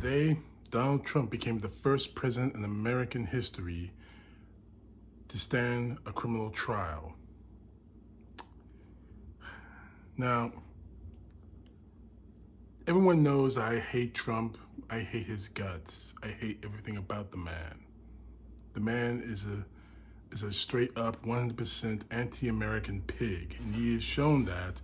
Today, Donald Trump became the first president in American history to stand a criminal trial. Now, everyone knows I hate Trump. I hate his guts. I hate everything about the man. The man is a straight up 100% anti-American pig, and he has shown that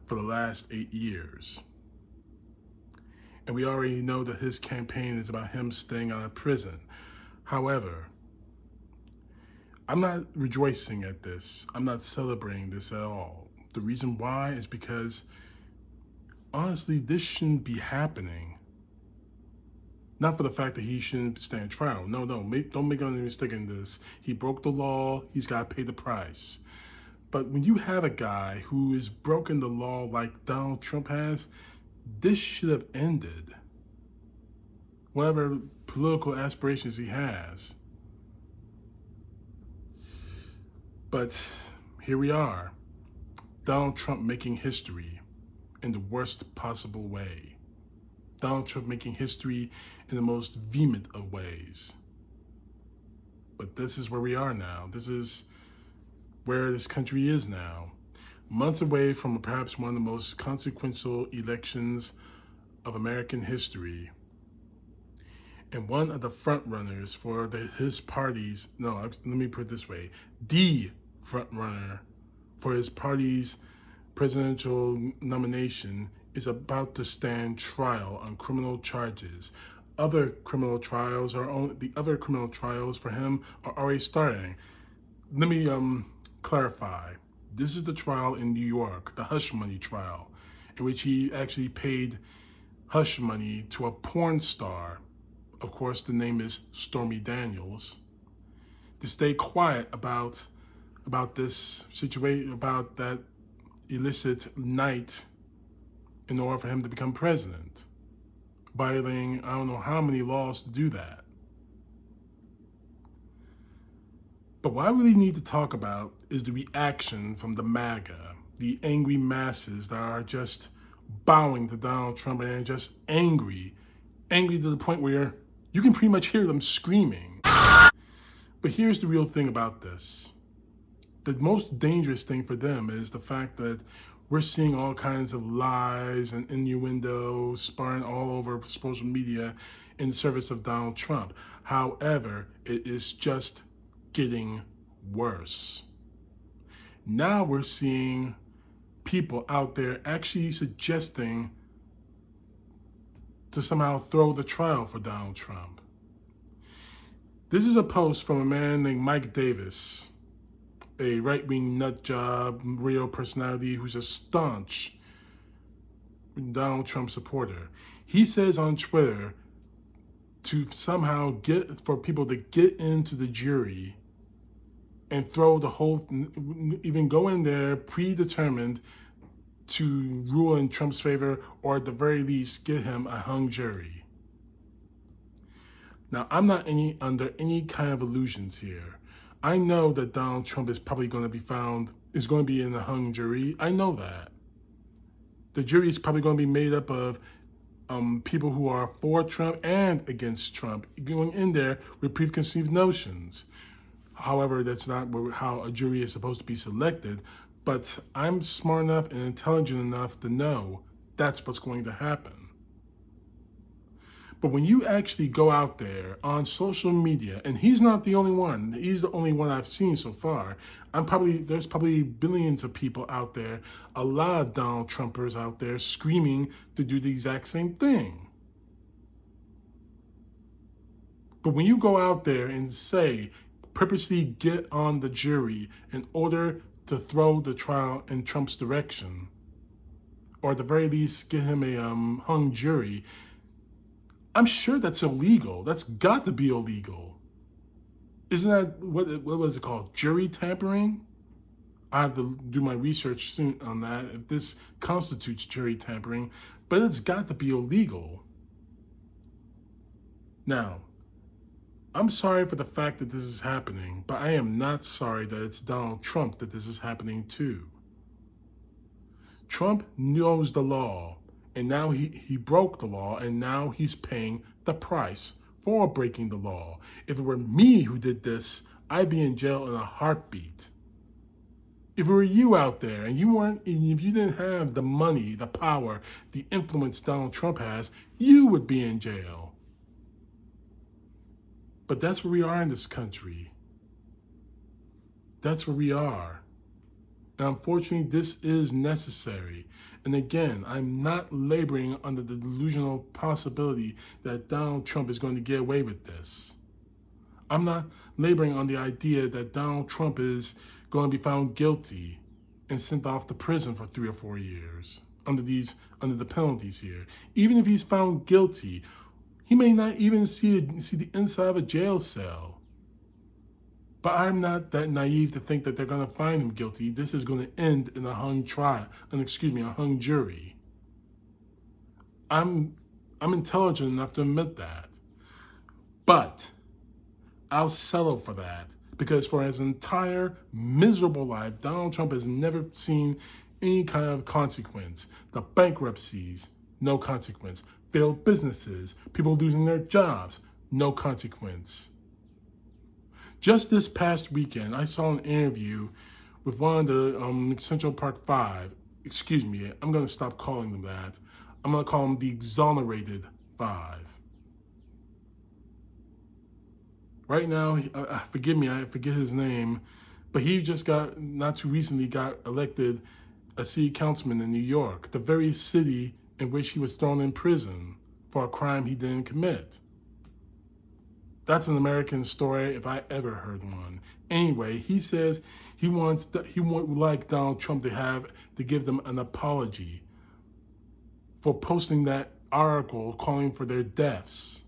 for the last 8 years. And we already know that his campaign is about him staying out of prison. However, I'm not rejoicing at this. I'm not celebrating this at all. The reason why is because, honestly, this shouldn't be happening. Not for the fact that he shouldn't stand trial. No, don't make any mistake in this. He broke the law. He's got to pay the price. But when you have a guy who has broken the law like Donald Trump has, this should have ended. Whatever political aspirations he has. But here we are. Donald Trump making history in the worst possible way. Donald Trump making history in the most vehement of ways. But this is where we are now. This is where this country is now. Months away from perhaps one of the most consequential elections of American history. And one of the front runners for his party's, no, let me put it this way, the front runner for his party's presidential nomination is about to stand trial on criminal charges. The other criminal trials for him are already starting. Let me clarify. This is the trial in New York, the hush money trial, in which he actually paid hush money to a porn star. Of course, the name is Stormy Daniels, to stay quiet about this situation, about that illicit night, in order for him to become president, violating I don't know how many laws to do that. But what I really need to talk about is the reaction from the MAGA, the angry masses that are just bowing to Donald Trump and just angry to the point where you can pretty much hear them screaming. But here's the real thing about this. The most dangerous thing for them is the fact that we're seeing all kinds of lies and innuendos spurring all over social media in service of Donald Trump. However, it is just getting worse. Now we're seeing people out there actually suggesting to somehow throw the trial for Donald Trump. This is a post from a man named Mike Davis, a right-wing nut job, radio personality who's a staunch Donald Trump supporter. He says on Twitter to somehow get for people to get into the jury and throw the whole, even go in there predetermined to rule in Trump's favor, or at the very least get him a hung jury. Now, I'm not under any kind of illusions here. I know that Donald Trump is probably going to be in a hung jury. I know that. The jury is probably going to be made up of people who are for Trump and against Trump, going in there with preconceived notions. However, that's not how a jury is supposed to be selected. But I'm smart enough and intelligent enough to know that's what's going to happen. But when you actually go out there on social media, and he's not the only one, he's the only one I've seen so far. There's probably billions of people out there, a lot of Donald Trumpers out there screaming to do the exact same thing. But when you go out there and say, purposely get on the jury in order to throw the trial in Trump's direction, or at the very least get him a hung jury, I'm sure that's illegal. That's got to be illegal. Isn't that, what was it called? Jury tampering? I have to do my research soon on that, if this constitutes jury tampering, but it's got to be illegal. Now, I'm sorry for the fact that this is happening, but I am not sorry that it's Donald Trump that this is happening to. Trump knows the law, and now he broke the law, and now he's paying the price for breaking the law. If it were me who did this, I'd be in jail in a heartbeat. If it were you out there and if you didn't have the money, the power, the influence Donald Trump has, you would be in jail. But that's where we are in this country. That's where we are. And unfortunately, this is necessary. And again, I'm not laboring under the delusional possibility that Donald Trump is going to get away with this. I'm not laboring on the idea that Donald Trump is going to be found guilty and sent off to prison for 3 or 4 years under the penalties here. Even if he's found guilty, he may not even see the inside of a jail cell. But I'm not that naive to think that they're going to find him guilty. This is going to end in a hung jury. I'm intelligent enough to admit that. But I'll settle for that because for his entire miserable life, Donald Trump has never seen any kind of consequence. The bankruptcies, no consequence. Failed businesses, people losing their jobs, no consequence. Just this past weekend, I saw an interview with one of the Central Park Five. Excuse me, I'm going to stop calling them that. I'm going to call them the Exonerated Five. Right now, forgive me, I forget his name, but he just not too recently got elected a city councilman in New York, the very city in which he was thrown in prison for a crime he didn't commit. That's an American story if I ever heard one. Anyway, he says he would like Donald Trump to give them an apology for posting that article calling for their deaths.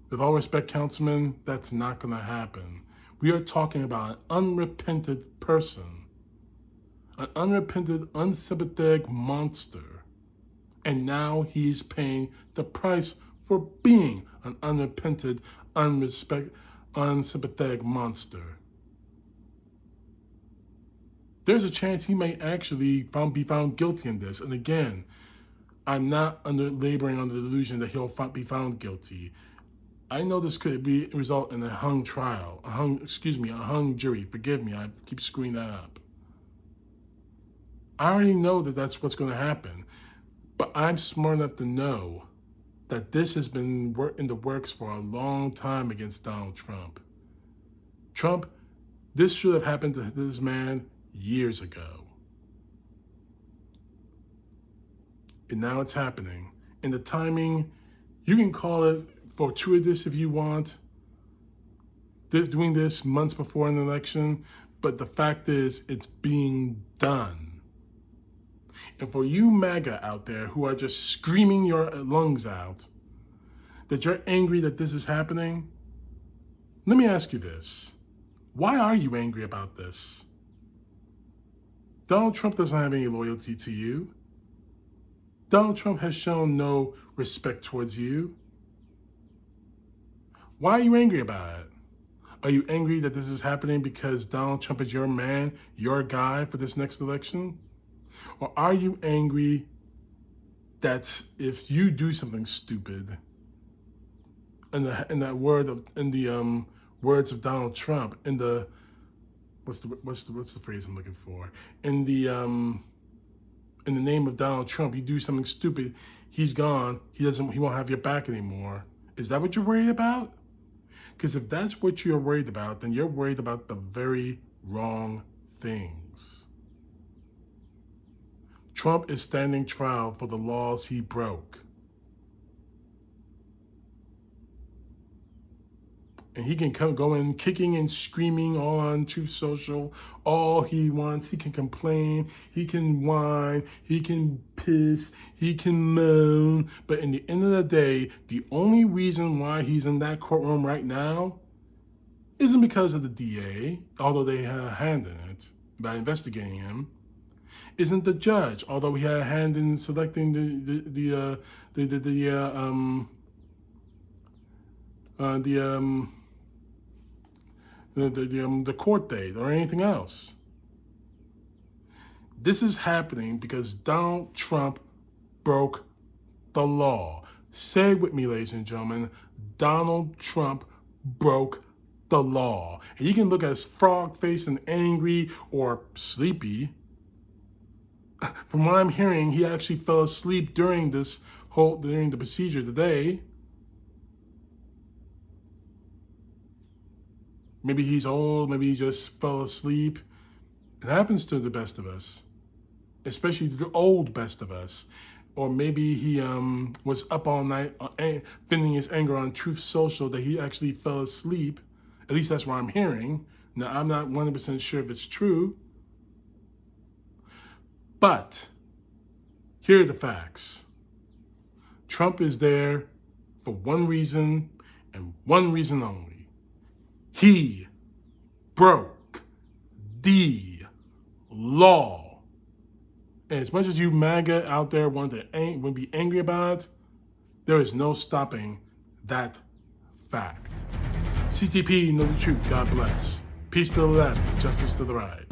With all respect, Councilman, that's not going to happen. We are talking about an unrepentant person, an unrepentant, unsympathetic monster. And now he's paying the price for being an unrepentant, unsympathetic monster. There's a chance he may actually be found guilty in this. And again, I'm not laboring under the delusion that he'll be found guilty. I know this could result in a hung trial, a hung jury. Forgive me, I keep screwing that up. I already know that that's what's going to happen, but I'm smart enough to know that this has been in the works for a long time against Donald Trump. This should have happened to this man years ago. And now it's happening. And the timing, you can call it fortuitous if you want, doing this months before an election, but the fact is it's being done. And for you MAGA out there who are just screaming your lungs out that you're angry that this is happening, let me ask you this. Why are you angry about this? Donald Trump doesn't have any loyalty to you. Donald Trump has shown no respect towards you. Why are you angry about it? Are you angry that this is happening because Donald Trump is your man, your guy for this next election? Or are you angry that if you do something stupid, in the words of Donald Trump, what's the phrase I'm looking for? In the name of Donald Trump, you do something stupid, he's gone. He won't have your back anymore. Is that what you're worried about? Because if that's what you're worried about, then you're worried about the very wrong things. Trump is standing trial for the laws he broke. And he can go in kicking and screaming all on Truth Social all he wants. He can complain, he can whine, he can piss, he can moan. But in the end of the day, the only reason why he's in that courtroom right now isn't because of the DA, although they had a hand in it by investigating him. Isn't the judge, although he had a hand in selecting the court date or anything else. This is happening because Donald Trump broke the law. Say it with me, ladies and gentlemen, Donald Trump broke the law. And you can look as frog-faced and angry or sleepy. From what I'm hearing, he actually fell asleep during the procedure today. Maybe he's old, maybe he just fell asleep. It happens to the best of us, especially the old best of us. Or maybe he was up all night venting his anger on Truth Social that he actually fell asleep. At least that's what I'm hearing. Now, I'm not 100% sure if it's true. But here are the facts. Trump is there for one reason and one reason only. He broke the law. And as much as you MAGA out there want to be angry about it, there is no stopping that fact. CTP, know the truth. God bless. Peace to the left, justice to the right.